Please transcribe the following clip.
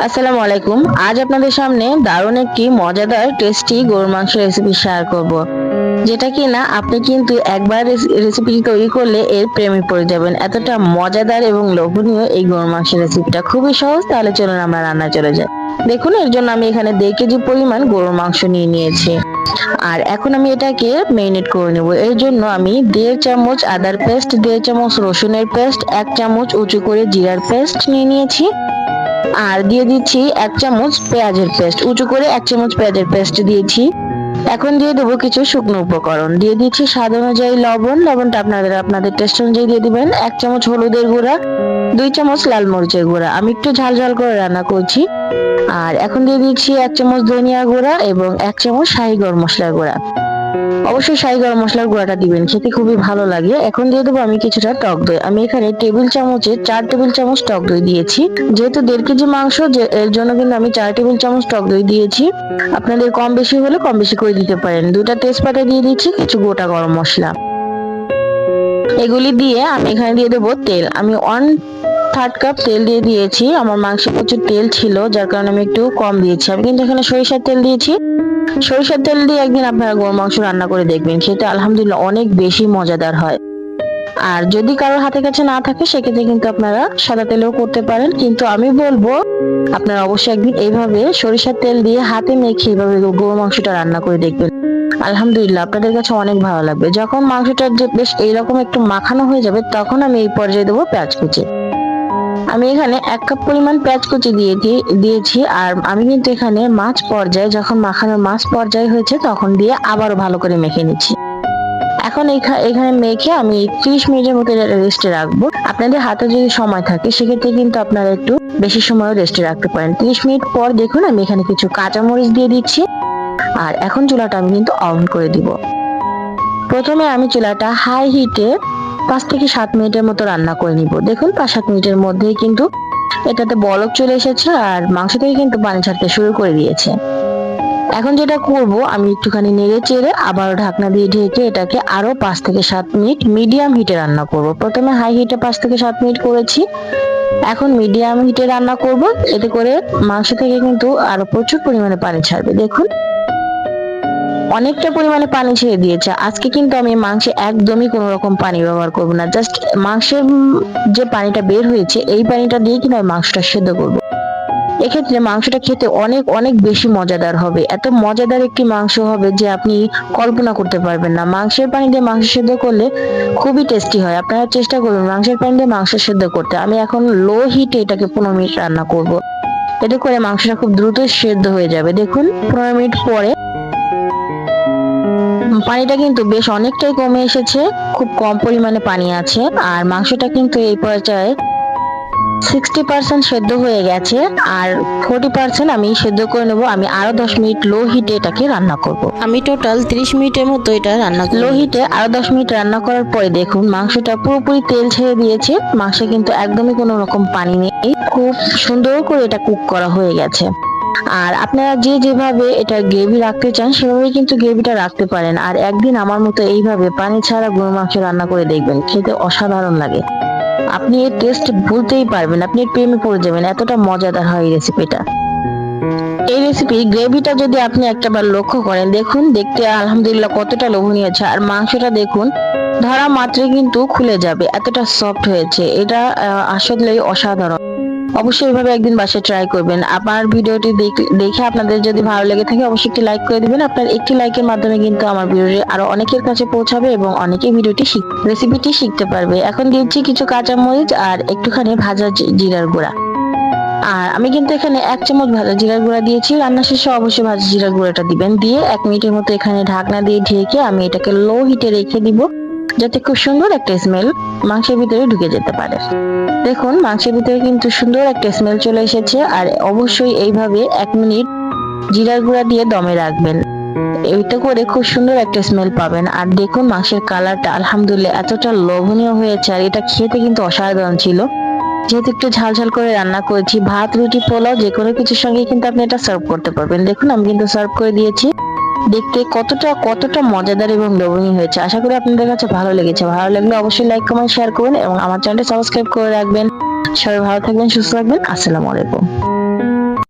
আসসালামু আলাইকুম। আজ আপনাদের সামনে দারুণ একটি মজাদার টেস্টি গরুর মাংস রেসিপি শেয়ার করব, যেটা কিনা আপনি কিন্তু একবার রেসিপিটি তৈরি করলে এর প্রেমে পড়ে যাবেন। এতটা মজাদার এবং লোভনীয় এই গরুর মাংসের রেসিপিটা খুবই সহজ। তাহলে চলুন আমরা রান্নায় চলে যাই। দেখুন, এর জন্য আমি এখানে 1.5 কেজি পরিমাণ গরুর মাংস নিয়ে নিয়েছি। আর এখন আমি এটাকে মেরিনেট করে নেব। এর জন্য আমি 1.5 চামচ আদার পেস্ট, 1.5 চামচ রসুনের পেস্ট, 1 চামচ উঁচু করে জিরার পেস্ট নিয়ে নিয়েছি। আর দিয়ে দিচ্ছি 1 চামচ পেঁয়াজের পেস্ট, উঁচু করে 1 চামচ পেঁয়াজের পেস্ট দিয়েছি। এখন দিয়ে দেবো কিছু শুকনো উপকরণ। দিয়ে দিচ্ছি স্বাদ অনুযায়ী লবণ, লবণটা আপনাদের টেস্ট অনুযায়ী দিয়ে দিবেন। 1 চামচ হলুদের গুঁড়া, 2 চামচ লাল মরিচের গুঁড়া। আমি একটু ঝাল ঝাল করে রান্না করছি। আর এখন দিয়ে দিচ্ছি 1 চামচ ধনিয়া গুঁড়া এবং 1 চামচ শাহি গরম মশলার গুঁড়া। অবশ্যই শাহি গরম মশলার গুঁড়াটা দিবেন, খেতে খুবই ভালো লাগে। এখন দিয়ে দেবো আমি কিছুটা টক দই। আমি এখানে টেবিল চামচে 4 টেবিল চামচ টক দই দিয়েছি। যেহেতু 1.5 কেজি মাংস, এর জন্য কিন্তু আমি 4 টেবিল চামচ টক দই দিয়েছি। আপনাদের কম বেশি হলে কম বেশি করে দিতে পারেন। 2টা তেজপাতা দিয়ে দিচ্ছি, কিছু গোটা গরম মশলা। এগুলি দিয়ে আমি এখানে দিয়ে দেবো তেল। আমি 1/3 কাপ তেল দিয়ে দিয়েছি। আমার মাংসে প্রচুর তেল ছিল, যার কারণে আমি একটু কম দিয়েছি। আমি কিন্তু এখানে সরিষার তেল দিয়েছি। সরিষার তেল দিয়ে একদিন আপনারা গরুর মাংস রান্না করে দেখবেন, খেতে আলহামদুলিল্লাহ অনেক বেশি মজাদার হয়। আর যদি কারোর হাতের কাছে না থাকে, সেক্ষেত্রে কিন্তু আপনারা সাদা তেলেও করতে পারেন। কিন্তু আমি বলবো আপনারা অবশ্যই একদিন এইভাবে সরিষার তেল দিয়ে হাতে মেখে এইভাবে গরুর মাংসটা রান্না করে দেখবেন। আলহামদুলিল্লাহ আপনাদের কাছে অনেক ভালো লাগবে। যখন মাংসটা বেশ এইরকম একটু মাখানো হয়ে যাবে, তখন আমি এই পর্যায়ে দেবো পেঁয়াজ কুচি। আমি এখানে 1 কাপ পরিমাণ পেঁয়াজ কুচি দিয়েছি। আর আমি কিন্তু এখানে মাছ পর্যায়ে, যখন মাখানোর মাছ পর্যায়ে হয়েছে, তখন দিয়ে আবারও ভালো করে মেখে নিচ্ছি। এখন এখানে মেখে আমি 30 মিনিটের মতো রেস্টে রাখবো। আপনাদের হাতে যদি সময় থাকে, সেক্ষেত্রে কিন্তু আপনারা একটু বেশি সময় রেস্টে রাখতে পারেন। 30 মিনিট পর দেখুন আমি এখানে কিছু কাঁচামরিচ দিয়ে দিচ্ছি। আর এখন চুলাটা আমি কিন্তু অন করে দিব। প্রথমে আমি চুলাটা হাই হিটে 5 থেকে 7 মিনিটের মতো রান্না করে নিব। দেখুন 5-7 মিনিটের মধ্যেই কিন্তু এটাতে বলক চলে এসেছে আর মাংস থেকে কিন্তু পানি ছাড়তে শুরু করে দিয়েছে। এখন যেটা করব, আমি একটুখানি নেড়ে চেড়ে আবারও ঢাকনা দিয়ে ঢেকে এটাকে আরো 5 থেকে 7 মিনিট মিডিয়াম হিটে রান্না করব। প্রথমে হাই হিটে 5 থেকে 7 মিনিট করেছি, এখন মিডিয়াম হিটে রান্না করব। এতে করে মাংস থেকে কিন্তু আরো প্রচুর পরিমাণে পানি ছাড়বে। দেখুন অনেকটা পরিমাণে পানি ছেড়ে দিয়েছে। আজকে কিন্তু আমি মাংসে একদমই কোনো রকম পানি ব্যবহার করব না। জাস্ট মাংসের যে পানিটা বের হয়েছে, এই পানিটা দিয়ে কিন্তু আমি মাংসটা সেদ্ধ করব। এক্ষেত্রে মাংসটা খেতে অনেক অনেক বেশি মজাদার হবে। এত মজাদার একটি মাংস হবে যে আপনি কল্পনা করতে পারবেন না। মাংসের পানি দিয়ে মাংস সেদ্ধ করলে খুবই টেস্টি হয়। আপনারা চেষ্টা করবেন মাংসের পানি দিয়ে মাংস সেদ্ধ করতে। আমি এখন লো হিটে এটাকে 15 মিনিট রান্না করব। এতে করে মাংসটা খুব দ্রুত সেদ্ধ হয়ে যাবে। দেখুন 15 মিনিট পরে পানিটা কিন্তু বেশ অনেকটাই কমে এসেছে, খুব কম পরিমাণে পানি আছে। আর মাংসটা কিন্তু এই পর্যায়ে 60% সেদ্ধ হয়ে গেছে। আর 40% আমি সেদ্ধ করে নেব। আমি আরো 10 মিনিট লো হিটে এটাকে রান্না করব। আমি টোটাল 30 মিনিটের মতো এটা রান্না করব। লো হিটে আরো 10 মিনিট রান্না করার পরে দেখুন মাংসটা পুরোপুরি তেল ছেড়ে দিয়েছে। মাংসে কিন্তু একদমই কোনো রকম পানি নেই। খুব সুন্দর করে এটা কুক করা হয়ে গেছে। আর আপনারা যে যেভাবে এটা গ্রেভি রাখতে চান, সেভাবে কিন্তু গ্রেভিটা রাখতে পারেন। আর একদিন আমার মতো এইভাবে পানি ছাড়া গরুর মাংস রান্না করে দেখবেন, খেতে অসাধারণ লাগে। আপনি এর টেস্ট ভুলতেই পারবেন, আপনি প্রেমে পড়ে যাবেন, এতটা মজাদার হয় এই রেসিপিটা। এই রেসিপির গ্রেভিটা যদি আপনি একটাবার লক্ষ্য করেন, দেখুন দেখতে আলহামদুলিল্লাহ কতটা লোভনীয় আছে। আর মাংসটা দেখুন ধরা মাত্রই কিন্তু খুলে যাবে, এতটা সফট হয়েছে। এটা আসলেই অসাধারণ। অবশ্যই এভাবে একদিন বাসায় ট্রাই করবেন। আমার ভিডিওটি দেখে আপনাদের যদি ভালো লেগে থাকে, অবশ্যই একটি লাইক করে দিবেন। আপনার একটি লাইকের মাধ্যমে কিন্তু আমার ভিডিওটি আরো অনেকের কাছে পৌঁছাবে এবং অনেকে রেসিপিটি শিখতে পারবে। এখন দিচ্ছি কিছু কাঁচামরিচ আর একটুখানি ভাজা জিরার গুঁড়া। আর আমি কিন্তু এখানে 1 চামচ ভাজা জিরার গুঁড়া দিয়েছি। রান্না শেষে অবশ্যই ভাজা জিরার গুঁড়াটা দিবেন। দিয়ে 1 মিনিটের মতো এখানে ঢাকনা দিয়ে ঢেকে আমি এটাকে লো হিটে রেখে দিব, যাতে খুব সুন্দর একটা স্মেল মাংসের ভিতরে ঢুকে যেতে পারে। দেখুন মাংসের ভিতরে কিন্তু সুন্দর একটা স্মেল চলে এসেছে। আর অবশ্যই এইভাবে 1 মিনিট জিরার গুঁড়া দিয়ে দমে রাখবেন, এটা করে খুব সুন্দর একটা স্মেল পাবেন। আর দেখুন মাংসের কালারটা আলহামদুলিল্লাহ এতটা লোভনীয় হয়েছে। আর এটা খেতে কিন্তু অসাধারণ ছিল। যেহেতু একটু ঝাল ঝাল করে রান্না করেছি, ভাত রুটি পোলাও যে কোনো কিছুর সঙ্গে কিন্তু আপনি এটা সার্ভ করতে পারবেন। দেখুন আমি কিন্তু সার্ভ করে দিয়েছি। দেখতে কতটা মজাদার এবং লোভনীয় হয়েছে। আশা করি আপনাদের কাছে ভালো লেগেছে। ভালো লাগলে অবশ্যই লাইক কমেন্ট শেয়ার করবেন এবং আমার চ্যানেলটি সাবস্ক্রাইব করে রাখবেন। সবাই ভালো থাকবেন, সুস্থ থাকবেন। আসসালামু আলাইকুম।